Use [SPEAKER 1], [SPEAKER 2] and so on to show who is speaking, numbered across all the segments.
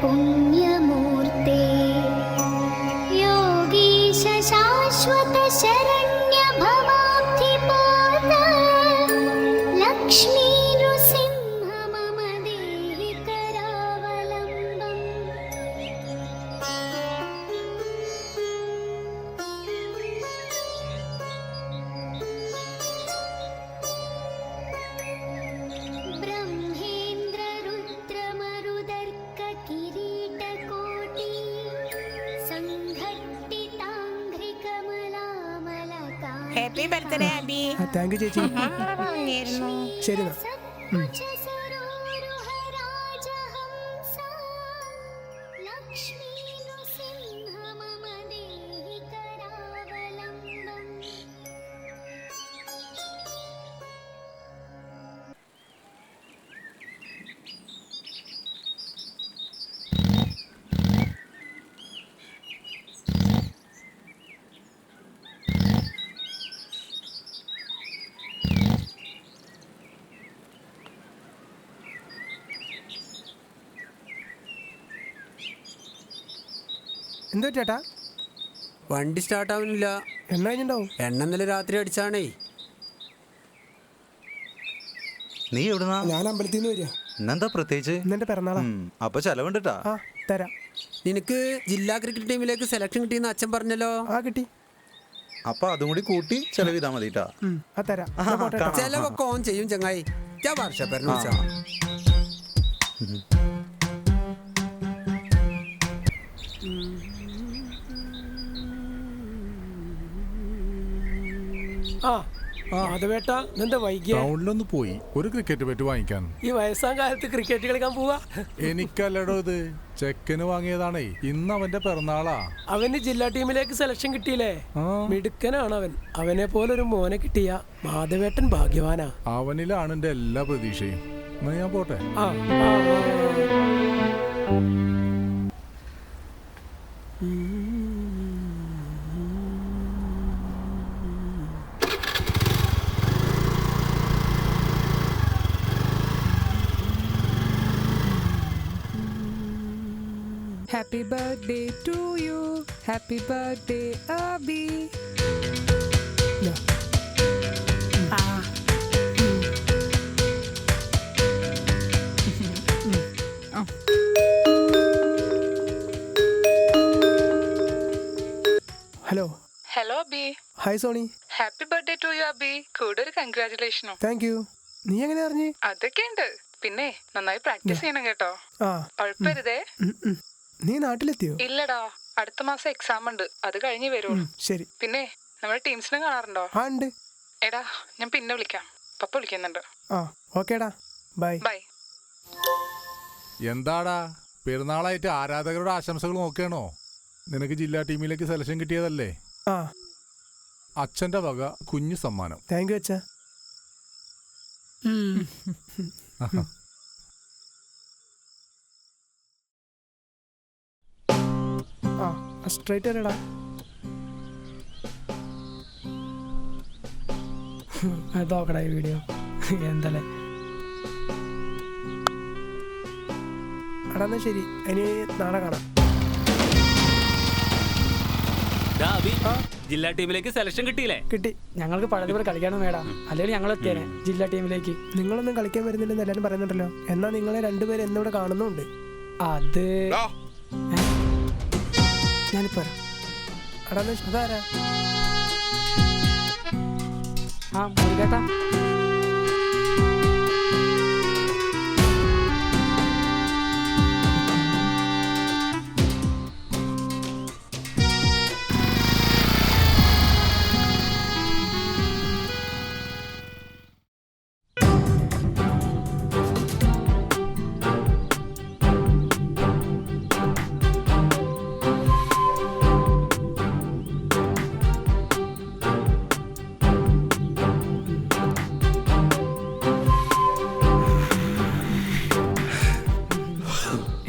[SPEAKER 1] पुण्यमूर्ते योगीश शाश्वत शरण्य भवाब्धिपाद लक्ष्मी नृसिंह मम देहि करावलम्बम्।
[SPEAKER 2] Happy birthday Abby.
[SPEAKER 3] Thank you ചേച്ചി. ശരി എന്തോ ചേട്ടാ
[SPEAKER 4] വണ്ടി സ്റ്റാർട്ട് ആവുന്നില്ല.
[SPEAKER 3] എണ്ണ കഴിഞ്ഞിട്ടുണ്ടാവും.
[SPEAKER 4] എണ്ണ ഇന്നലെ രാത്രി അടിച്ചാണേ.
[SPEAKER 5] നീ എവിടുന്നാ?
[SPEAKER 3] ഞാൻ അമ്പലത്തിൽ നിന്ന് വരിക.
[SPEAKER 5] ഇന്നെന്താ പ്രത്യേകിച്ച്?
[SPEAKER 3] ഇന്നെന്റെ പിറന്നാളാ.
[SPEAKER 5] അപ്പൊ ചെലവുണ്ടാ?
[SPEAKER 3] ആ തരാം.
[SPEAKER 4] നിനക്ക് ജില്ലാ ക്രിക്കറ്റ് ടീമിലേക്ക് സെലക്ഷൻ കിട്ടിയെന്ന് അച്ഛൻ പറഞ്ഞല്ലോ.
[SPEAKER 3] ആ കിട്ടി.
[SPEAKER 5] അപ്പൊ അതും കൂടി കൂട്ടി ചെലവ് ചെയ്താ മതിട്ടാ.
[SPEAKER 3] ആ തരാം.
[SPEAKER 4] ചെലവൊക്കെ ഓൺ ചെയ്യും ചങ്ങായി. ഞാൻ വർഷപ്പേരന് വെച്ചാ
[SPEAKER 6] ടൗണിലൊന്ന് പോയി ഒരു ക്രിക്കറ്റ് ബാറ്റ് വാങ്ങിക്കാൻ.
[SPEAKER 3] ഈ വയസ്സാം കാലത്ത് ക്രിക്കറ്റ് കളിക്കാൻ പോവാ?
[SPEAKER 6] എനിക്കല്ലടോ ഇത്, ചെക്കന് വാങ്ങിയതാണേ. ഇന്ന് അവന്റെ പിറന്നാളാ.
[SPEAKER 3] അവന് ജില്ലാ ടീമിലേക്ക് സെലക്ഷൻ കിട്ടിയില്ലേ? മിടുക്കനാണ് അവൻ. അവനെ പോലൊരു മോനെ കിട്ടിയ മാധവേട്ടൻ ഭാഗ്യവാനാ.
[SPEAKER 6] അവനിലാണ് എന്റെ എല്ലാ പ്രതീക്ഷയും. എന്നാ ഞാൻ പോട്ടെ.
[SPEAKER 7] Happy birthday to you. Happy birthday, Abhi.
[SPEAKER 3] Hello.
[SPEAKER 7] Hello, Abhi.
[SPEAKER 3] Hi Soni.
[SPEAKER 7] Happy birthday to you, Abhi. കൂടുതൽ കൺഗ്രാറ്റുലേഷനും.
[SPEAKER 3] Thank you. നീ എങ്ങനെ അറിഞ്ഞ്?
[SPEAKER 7] അതൊക്കെ ഉണ്ട്. പിന്നെ നന്നായി പ്രാക്ടീസ് ചെയ്യണം കേട്ടോ. ഉഴപ്പരുതേ.
[SPEAKER 3] നീ നാട്ടിലെത്തിയോ?
[SPEAKER 7] ഇല്ലടാ, അടുത്ത മാസം എക്സാം ഉണ്ട്. അത് കഴിഞ്ഞ് വരുള്ളൂ.
[SPEAKER 3] ശരി.
[SPEAKER 7] പിന്നെ നമ്മുടെ ടീംസിനെ കാണാറുണ്ടോ?
[SPEAKER 3] ആ ഉണ്ട്.
[SPEAKER 7] എടാ, ഞാൻ പിന്നെ വിളിക്കാം. പപ്പ വിളിക്കുന്നുണ്ട്.
[SPEAKER 3] ഓക്കേടാ. ബൈ.
[SPEAKER 7] ബൈ.
[SPEAKER 6] എന്താടാ പെരുന്നാളായിട്ട് ആരാധകരുടെ ആശംസകൾ നോക്കുകയാണോ? നിനക്ക് ജില്ലാ ടീമിലേക്ക് സെലക്ഷൻ കിട്ടിയതല്ലേ? അച്ഛന്റെ വക കുഞ്ഞു സമ്മാനം.
[SPEAKER 3] താങ്ക് യു അച്ഛാ. സ്ട്രൈറ്റ് വരടാ. നോക്കടാ ഈ വീഡിയോ. എന്തല്ലേ അടാ. ശരി, ഇനി നാളെ കാണാം.
[SPEAKER 8] ജില്ലാ ടീമിലേക്ക് സെലക്ഷൻ കിട്ടിയില്ലേ?
[SPEAKER 3] കിട്ടി. ഞങ്ങൾക്ക് പഴയതുപോലെ കളിക്കണം വേടാ, അല്ലെങ്കിൽ ഞങ്ങൾ എത്തിയേനെ ജില്ലാ ടീമിലേക്ക്. നിങ്ങളൊന്നും കളിക്കാൻ വരുന്നില്ലെന്ന് എല്ലാവരും പറയുന്നുണ്ടല്ലോ. എന്നാ നിങ്ങളെ രണ്ടുപേരും എന്നിവിടെ കാണുന്നുണ്ട്. അത് ഞാനിപ്പോ അതാരാ? ആ മുരുകേട്ടാ.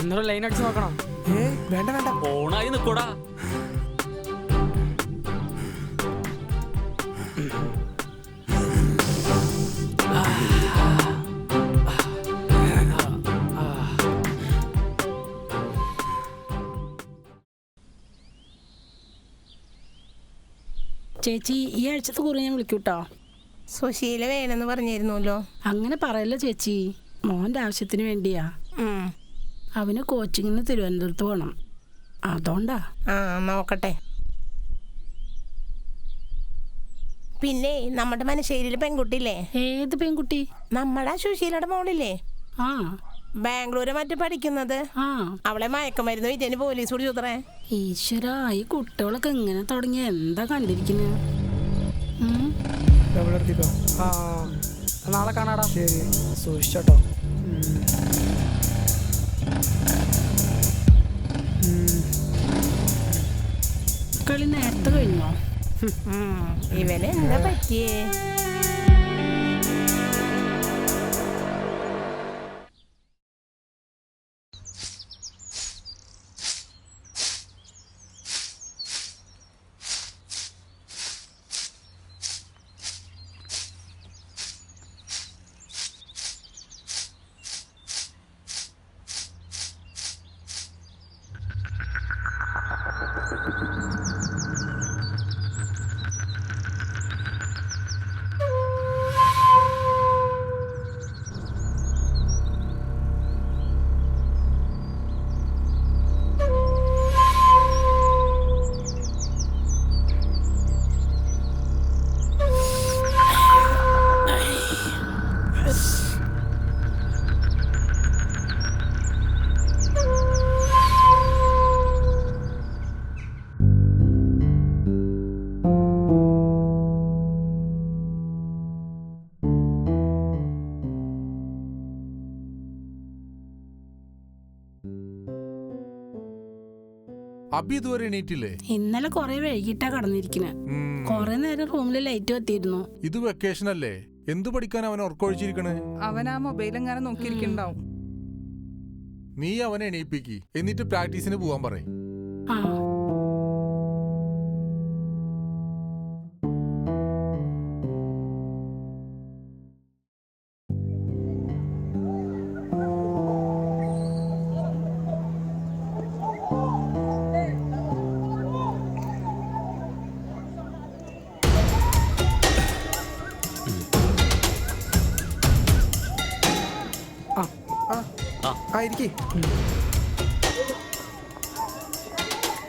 [SPEAKER 3] എന്നൊരു ലൈൻ അടിച്ച് നോക്കണം. വേണ്ട വേണ്ട,
[SPEAKER 8] ഓണായി നിക്കൂടാ.
[SPEAKER 9] ചേച്ചി ഈ ആഴ്ചത്തെ കുറി ഞാൻ വിളിക്കൂട്ടോ.
[SPEAKER 2] സുശീല വേണമെന്ന് പറഞ്ഞിരുന്നല്ലോ.
[SPEAKER 9] അങ്ങനെ പറയല്ല ചേച്ചി, മോൻ്റെ ആവശ്യത്തിന് വേണ്ടിയാ. അവന് കോച്ചിങ്ങിന് തിരുവനന്തപുരത്ത് പോകണം, അതുകൊണ്ടാ.
[SPEAKER 2] ആ നോക്കട്ടെ. പിന്നെ നമ്മുടെ മനശ്ശേരിയിലെ പെൺകുട്ടിയില്ലേ?
[SPEAKER 9] ഏത് പെൺകുട്ടി?
[SPEAKER 2] നമ്മുടെ സുശീലയുടെ മോളില്ലേ?
[SPEAKER 9] ആ
[SPEAKER 2] ബാംഗ്ലൂര് മറ്റു പഠിക്കുന്നത്.
[SPEAKER 9] ആ
[SPEAKER 2] അവളെ മയക്കമരുന്ന് വിറ്റേന് പോലീസ് കൂടി ചുത്രേ.
[SPEAKER 9] ഈശ്വരാ, ഈ കുട്ടികളൊക്കെ എങ്ങനെ തുടങ്ങി എന്താ കണ്ടിരിക്കുന്നത്?
[SPEAKER 3] ആ നാളെ കാണാടാ. ശരി, സൂക്ഷിച്ചോട്ടോ.
[SPEAKER 9] കളി നേരത്തെ കഴിഞ്ഞോ?
[SPEAKER 2] ഇവന് എന്താ പറ്റിയേ?
[SPEAKER 6] അബി ഇതുവരെ എണീറ്റില്ലേ?
[SPEAKER 9] ഇന്നലെ കൊറേ വൈകിട്ടാ കടന്നിരിക്കുന്നത്. കൊറേ നേരം റൂമിൽ ലൈറ്റ് കത്തിയിരുന്നു.
[SPEAKER 6] ഇത് വെക്കേഷൻ അല്ലേ, എന്തു പഠിക്കാൻ അവൻ ഉറക്കൊഴിച്ചിരിക്കണേ?
[SPEAKER 7] അവൻ ആ മൊബൈൽ എങ്ങനെ നോക്കിയിരിക്കണ്ടാവും.
[SPEAKER 6] നീ അവനെ എണീപ്പിക്ക്, എന്നിട്ട് പ്രാക്ടീസിന് പോവാൻ പറയും.
[SPEAKER 9] ആ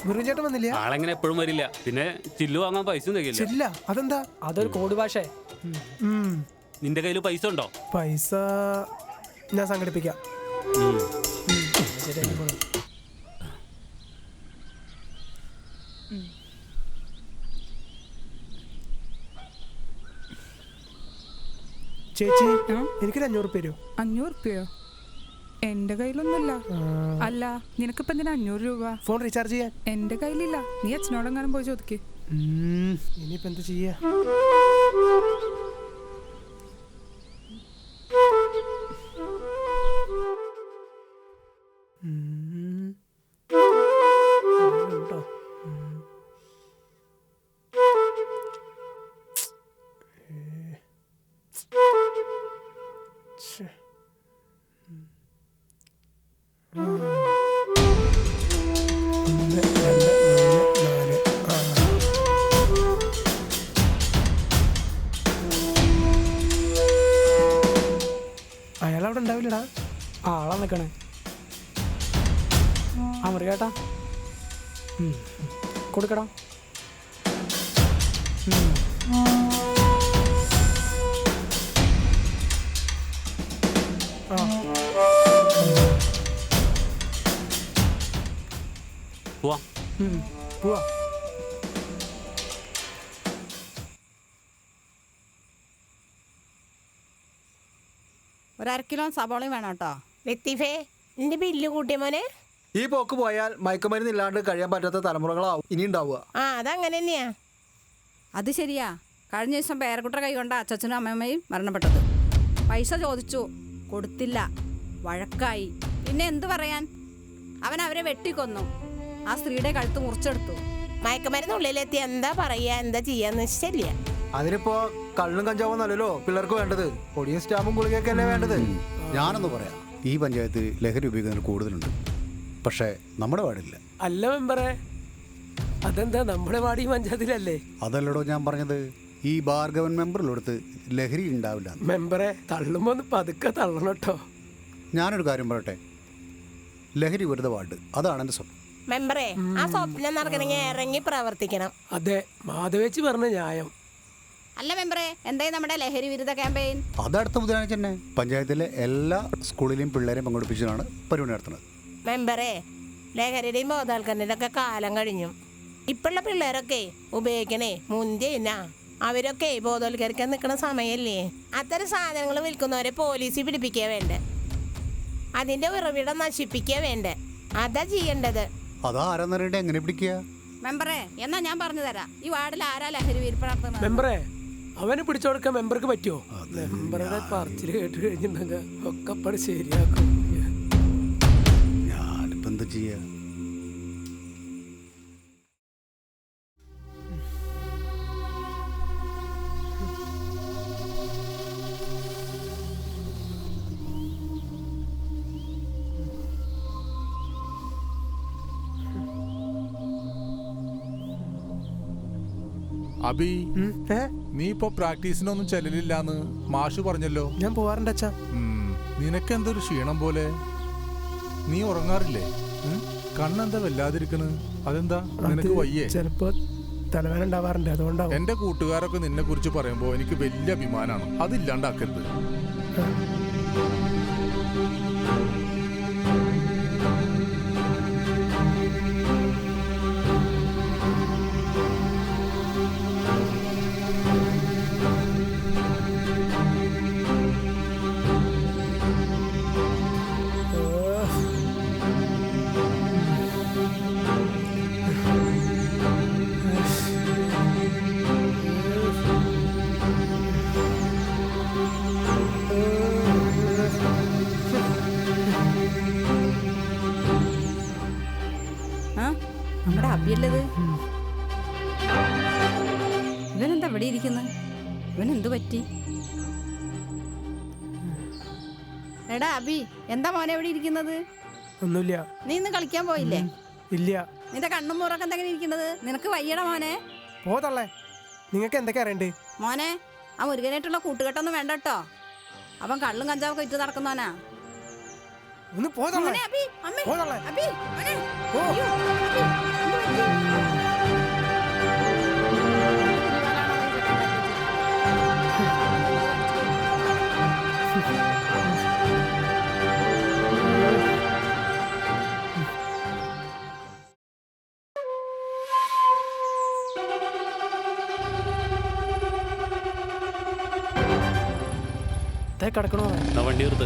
[SPEAKER 3] ഗുരുചേട്ടൻ വന്നില്ല?
[SPEAKER 8] ആളെങ്ങനെ എപ്പോഴും വരില്ല. പിന്നെ ചില്ലു വാങ്ങാൻ പൈസ തികയില്ല.
[SPEAKER 3] അതെന്താ? അതൊരു കോഡ് ഭാഷേ.
[SPEAKER 8] നിന്റെ കയ്യിൽ പൈസ ഉണ്ടോ?
[SPEAKER 3] പൈസ ഞാൻ സംഘടിപ്പിക്കാം. ചേച്ചി, എനിക്കൊരു 500 രൂപ തരുമോ?
[SPEAKER 7] 500 രൂപയോ? എന്റെ കയ്യിലൊന്നുമില്ല. അല്ല, നിനക്കിപ്പോ എന്തിനാ 500 രൂപ?
[SPEAKER 3] ഫോൺ റീചാർജ് ചെയ്യാൻ.
[SPEAKER 7] എന്റെ കയ്യിലില്ല. നീ അച്ഛനോടെങ്ങാനും പോയി ചോദിക്ക്.
[SPEAKER 3] ഇനിയിപ്പോ എന്താ ചെയ്യാ? അയാളവിടെ ഉണ്ടാവില്ലടാ. ആളാ നിൽക്കണേ. ആ മുരുകേട്ടാ, കൊടുക്കടാ. പോവാ.
[SPEAKER 10] ഒരു 1/2 കിലോ സബോളയും വേണം കേട്ടോ.
[SPEAKER 2] ലത്തീഫേ നിന്റെ ബില്ല് കൂട്ടിയ മോനെ.
[SPEAKER 11] ഈ പോക്ക് പോയാൽ മയക്കുമരുന്ന് ഇല്ലാണ്ട് കഴിയാൻ പറ്റാത്ത തലമുറകളാവും ഇനി ഉണ്ടാവുക.
[SPEAKER 2] ആ അതങ്ങനെ തന്നെയാ.
[SPEAKER 10] അത് ശരിയാ. കഴിഞ്ഞ ദിവസം പേരക്കുട്ട കൈ കൊണ്ട് അച്ഛനും അമ്മമ്മയും മരണപ്പെട്ടത്. പൈസ ചോദിച്ചു, കൊടുത്തില്ല, വഴക്കായി. പിന്നെ എന്തു പറയാൻ, അവൻ അവരെ വെട്ടിക്കൊന്നു. ആ സ്ത്രീയുടെ കഴുത്ത് മുറിച്ചെടുത്തു.
[SPEAKER 2] മയക്കുമരുന്ന് ഉള്ളിലെത്തി എന്താ പറയാ എന്താ ചെയ്യാന്ന് വെച്ചില്ല.
[SPEAKER 11] അതിനിപ്പോ കള്ളും കഞ്ചാവൊന്നല്ലോ പിള്ളേർക്ക് വേണ്ടത്, പൊടിയും സ്റ്റാമ്പും ഗുളികയൊക്കെ അല്ലേ വേണ്ടത്.
[SPEAKER 12] ഞാനൊന്ന് പറയാം, ഈ പഞ്ചായത്ത് ലഹരി ഉപയോഗിക്കുന്നതിന് കൂടുതലുണ്ട്, പക്ഷേ നമ്മുടെ വാർഡില്ല.
[SPEAKER 3] അല്ല മെമ്പറെ, അതെന്താ നമ്മുടെ വാർഡ് ഈ പഞ്ചായത്തിലല്ലേ?
[SPEAKER 12] അതല്ലടോ ഞാൻ പറഞ്ഞത്, ഈ ഭാർഗവൻ മെമ്പറിലെടുത്ത് ലഹരി ഉണ്ടാവില്ല.
[SPEAKER 3] മെമ്പറെ തള്ളുമ്പോ ഒന്ന് പതുക്കെ തള്ളണം കേട്ടോ.
[SPEAKER 12] ഞാനൊരു കാര്യം പറയട്ടെ, ലഹരി വെറുതെ വാർഡ്, അതാണ് എൻ്റെ സ്വപ്നം.
[SPEAKER 2] മെമ്പറേ ആ സ്വപ്നം നടക്കണമെങ്കിൽ ഇറങ്ങി പ്രവർത്തിക്കണം.
[SPEAKER 3] അതെ, മാധവേച്ചി പറഞ്ഞ ന്യായം.
[SPEAKER 10] അല്ല മെമ്പറെ, എന്തായി നമ്മുടെ ലഹരി വിരുദ്ധ ക്യാമ്പയിൻ?
[SPEAKER 12] അതടുത്ത ബുധനാഴ്ച തന്നെ പഞ്ചായത്തിലെ എല്ലാ സ്കൂളിലെയും പിള്ളേരെയും പങ്കെടുപ്പിച്ചാണ് പരിപാടി നടത്തുന്നത്.
[SPEAKER 2] മെമ്പറേ ലഹരിയുടെയും ബോധവൽക്കരണയുടെ ഒക്കെ കാലം കഴിഞ്ഞു. ഇപ്പോഴുള്ള പിള്ളേരൊക്കെ ഉപയോഗിക്കണേ മുന്തിനാ. അവരൊക്കെ ബോധവൽക്കരിക്കാൻ നിൽക്കുന്ന സമയമല്ലേ. അത്തരം സാധനങ്ങൾ വിൽക്കുന്നവരെ പോലീസ് പിടിപ്പിക്കുക വേണ്ടേ, അതിന്റെ ഉറവിടം നശിപ്പിക്കുക വേണ്ടേ, അതാ ചെയ്യേണ്ടത്.
[SPEAKER 12] അതാരെന്നറിയണ്ടേ, എങ്ങനെ പിടിക്കുക?
[SPEAKER 10] മെമ്പറെ എന്നാ ഞാൻ പറഞ്ഞു തരാം, ഈ വാർഡിൽ ആരാ ലഹരി വിൽപ്പന നടത്തുന്നത്?
[SPEAKER 3] മെമ്പറെ അവനെ പിടിച്ചു കൊടുക്കാൻ മെമ്പർക്ക് പറ്റുമോ? മെമ്പറുടെ പറച്ചിൽ കേട്ട് കഴിഞ്ഞിട്ടുണ്ടെങ്കിൽ ഒക്കെ പടി ശരിയാക്കും.
[SPEAKER 12] ഞാനിപ്പോൾ എന്താ ചെയ്യുക?
[SPEAKER 6] അബി, നീ ഇപ്പൊ പ്രാക്ടീസിനൊന്നും ചെല്ലലില്ലാന്ന് മാഷ് പറഞ്ഞല്ലോ.
[SPEAKER 3] ഞാൻ പോവാറുണ്ട് അച്ഛാ.
[SPEAKER 6] നിനക്കെന്തൊരു ക്ഷീണം പോലെ. നീ ഉറങ്ങാറില്ലേ? കണ്ണെന്താ വല്ലാതിരിക്കണ്? അതെന്താ, നിനക്ക് വയ്യേ?
[SPEAKER 3] ചിലപ്പോ തലവേദന ഉണ്ടാവാറുണ്ട്, അതുകൊണ്ടാവും.
[SPEAKER 6] എന്റെ കൂട്ടുകാരൊക്കെ നിന്നെ കുറിച്ച് പറയുമ്പോ എനിക്ക് വലിയ അഭിമാനാണ്. അതില്ലാണ്ടാക്കരുത്.
[SPEAKER 10] നമ്മുടെ അബിയല്ലത്. ഇവനെന്താ ഇവിടെ ഇരിക്കുന്നത്? ഇവനെന്തു പറ്റി? എടാ അബി, എന്താ മോനെ ഇവിടെ ഇരിക്കുന്നത്?
[SPEAKER 3] ഒന്നുമില്ല.
[SPEAKER 10] നീ ഇന്ന് കളിക്കാൻ പോയില്ലേ?
[SPEAKER 3] ഇല്ല.
[SPEAKER 10] നിന്റെ കണ്ണും മുറൊക്കെ എന്തെങ്കിലും ഇരിക്കുന്നത്? നിനക്ക് വയ്യടാ മോനെ.
[SPEAKER 3] പോതള്ളേ, നിങ്ങൾക്ക് എന്തൊക്കെ അറിയണ്ടേ?
[SPEAKER 10] മോനെ ആ മുരുകനായിട്ടുള്ള കൂട്ടുകെട്ടൊന്നും വേണ്ട കേട്ടോ. അവൻ കള്ളും കഞ്ചാവൊക്കെ ഇട്ട് നടക്കുന്നവനാ.
[SPEAKER 3] ഒന്ന് പോതള്ളേ.
[SPEAKER 10] മോനെ, അബി, അമ്മേ,
[SPEAKER 3] പോതള്ളേ.
[SPEAKER 10] അബി, മോനെ.
[SPEAKER 3] പോ.
[SPEAKER 10] അയ്യോ, അബി, എന്ത്
[SPEAKER 3] കിടക്കണോ?
[SPEAKER 8] വണ്ടി നിർത്ത്.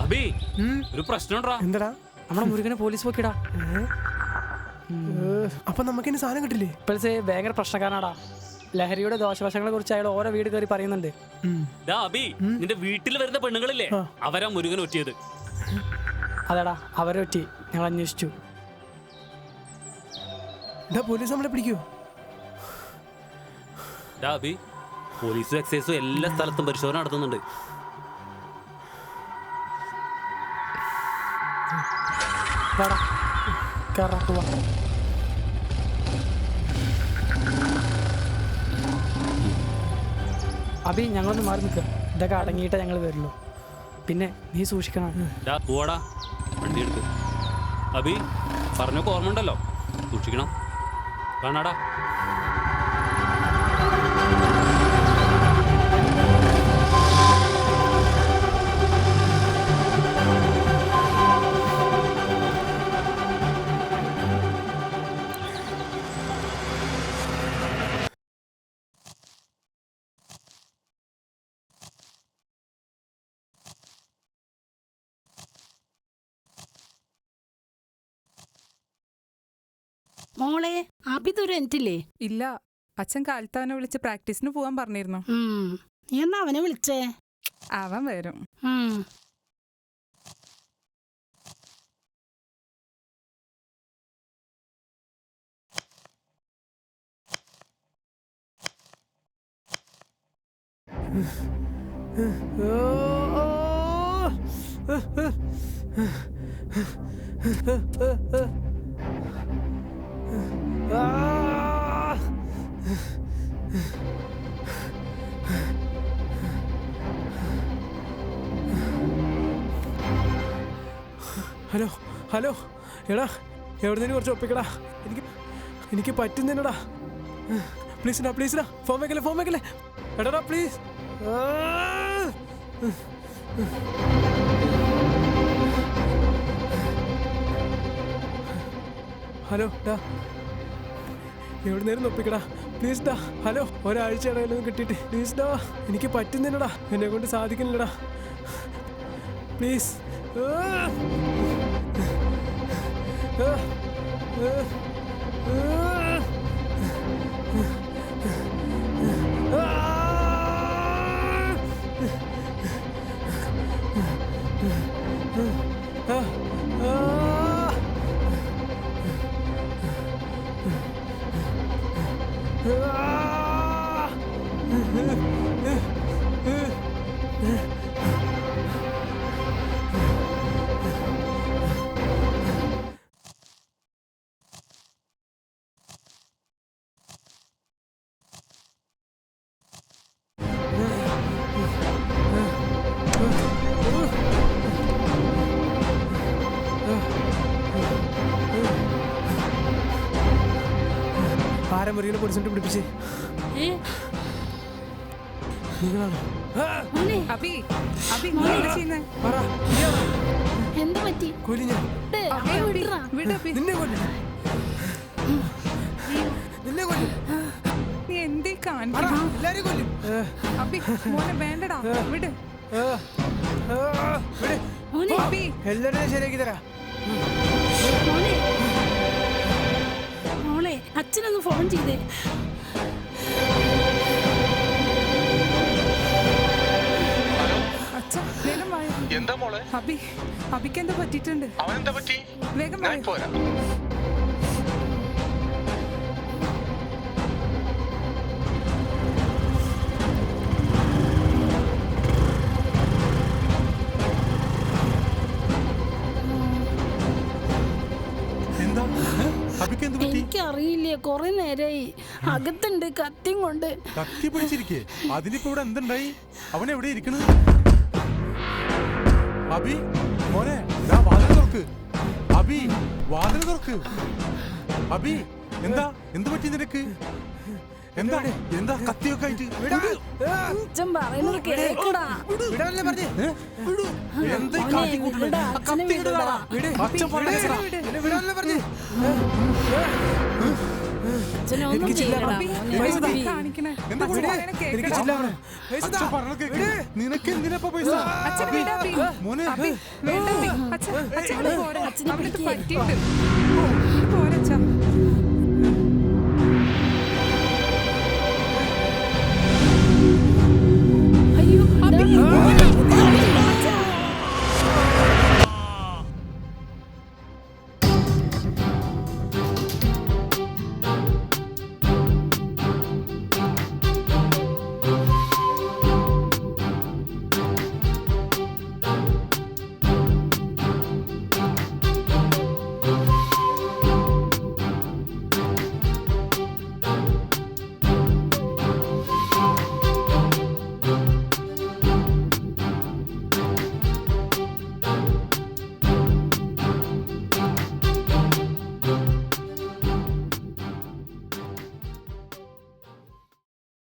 [SPEAKER 8] അബി, ഒരു പ്രശ്നമുണ്ടാ?
[SPEAKER 3] എന്താടാ?
[SPEAKER 13] നമ്മുടെ മുരുകനെ പോലീസ് പോക്കിടാ.
[SPEAKER 3] അപ്പൊ നമുക്കിനി സാധനം കിട്ടില്ലേ?
[SPEAKER 13] ഇപ്പോഴത്തെ ഭയങ്കര പ്രശ്നക്കാരനാടാ. ലഹരിയുടെ ദോഷവശങ്ങളെ കുറിച്ച് അയാൾ ഓരോ വീട് കയറി പറയുന്നുണ്ട്.
[SPEAKER 8] അബി, നിന്റെ വീട്ടിൽ വരുന്ന പെണ്ണുങ്ങളില്ലേ, അവരാ മുരുകൻ ഒറ്റിയത്.
[SPEAKER 13] അതെടാ, അവരെ ഒറ്റി ഞങ്ങൾ അന്വേഷിച്ചു.
[SPEAKER 3] പോലീസ് നമ്മളെ പിടിക്കൂ?
[SPEAKER 8] അബി, പോലീസും എക്സൈസും എല്ലാ സ്ഥലത്തും പരിശോധന നടത്തുന്നുണ്ട്.
[SPEAKER 13] അബി, ഞങ്ങളൊന്ന് മാറി നിൽക്കുക. ഇതൊക്കെ അടങ്ങിയിട്ടേ ഞങ്ങൾ വരുള്ളൂ. പിന്നെ നീ സൂക്ഷിക്കണം.
[SPEAKER 8] പോവാടാ, വണ്ടി എടുക്ക്. അബി, പറഞ്ഞൊക്കെ ഓർമ്മ ഉണ്ടല്ലോ, സൂക്ഷിക്കണം. കാണാടാ.
[SPEAKER 9] മോളെ അഭിതൊരു എനിറ്റില്ലേ?
[SPEAKER 7] ഇല്ല, അച്ഛൻ കാലത്ത് അവനെ വിളിച്ച് പ്രാക്ടീസിന് പോവാൻ പറഞ്ഞിരുന്നു.
[SPEAKER 9] നീ എന്നാ അവനെ വിളിച്ചേ?
[SPEAKER 7] അവൻ വരും.
[SPEAKER 3] ഹലോ ഹലോ എടാ എവിടുന്നേലും കുറച്ച് ഒപ്പിക്കടാ, എനിക്ക് പറ്റുന്നേനടാ. പ്ലീസ്ഡാ പ്ലീസ്ഡാ, ഫോൺ വെക്കല്ലേ എടാ പ്ലീസ്. ഹലോ ഡാ എവിടുന്നേലും ഒപ്പിക്കടാ പ്ലീസ് ഡാ. ഹലോ ഒരാഴ്ച ഇടയിലൊന്നും കിട്ടിയിട്ട് പ്ലീസ് ഡാ, എനിക്ക് പറ്റുന്നില്ലടാ, എന്നെ കൊണ്ട് സാധിക്കുന്നില്ലടാ പ്ലീസ്. ആരമുറിയിൽ പൊടിച്ചിട്ട് പിടിപ്പിച്ച് നിങ്ങളാണോ?
[SPEAKER 7] അബി അബി നീ എന്താ ചെയ്യുന്നേ?
[SPEAKER 9] എന്താ പറ്റി?
[SPEAKER 3] കൊല്ലി ഞാൻ നിന്നെ കൊല്ലി
[SPEAKER 7] നീ എന്തേ കാണിക്കുന്നു? അബി മോനെ വേണ്ടടാ, വിട്.
[SPEAKER 3] എല്ലാവരും ശരിയാക്കി തരാ.
[SPEAKER 9] മോളെ അച്ഛനൊന്ന് ഫോൺ ചെയ്തേ.
[SPEAKER 7] അച്ഛാ വേഗം വാ.
[SPEAKER 14] എന്താ മോളെ?
[SPEAKER 7] അബിക്ക് എന്താ പറ്റിയിട്ടുണ്ട്?
[SPEAKER 14] അവനെന്താ പറ്റി?
[SPEAKER 7] വേഗം വാ.
[SPEAKER 14] പോരാ.
[SPEAKER 9] എനിക്കറിയില്ലേ, കൊറേ നേരായി അകത്തുണ്ട് കത്തിയും കൊണ്ട്.
[SPEAKER 6] കത്തി പിടിച്ചിരിക്കേ, അതിനിപ്പോ ഇവിടെ എന്തുണ്ടായി? അവൻ എവിടെ ഇരിക്കണ? അബി മോനെ വാതിൽ തുറക്ക്. അബി വാതിൽ തുറക്ക്. അബി എന്താ എന്ത് പറ്റി നിനക്ക്? എന്താ എന്താ കത്തിയൊക്കെ ആയിട്ട്?
[SPEAKER 9] അച്ഛൻ പറയുന്നത് കേക്കടാ.
[SPEAKER 6] എന്താ കാട്ടിക്കൂട്ടണേ? അച്ഛൻ പറഞ്ഞ നിനക്ക് എന്തിനാ പൈസ?
[SPEAKER 7] അച്ഛനെ പറ്റിയിട്ടുണ്ട്.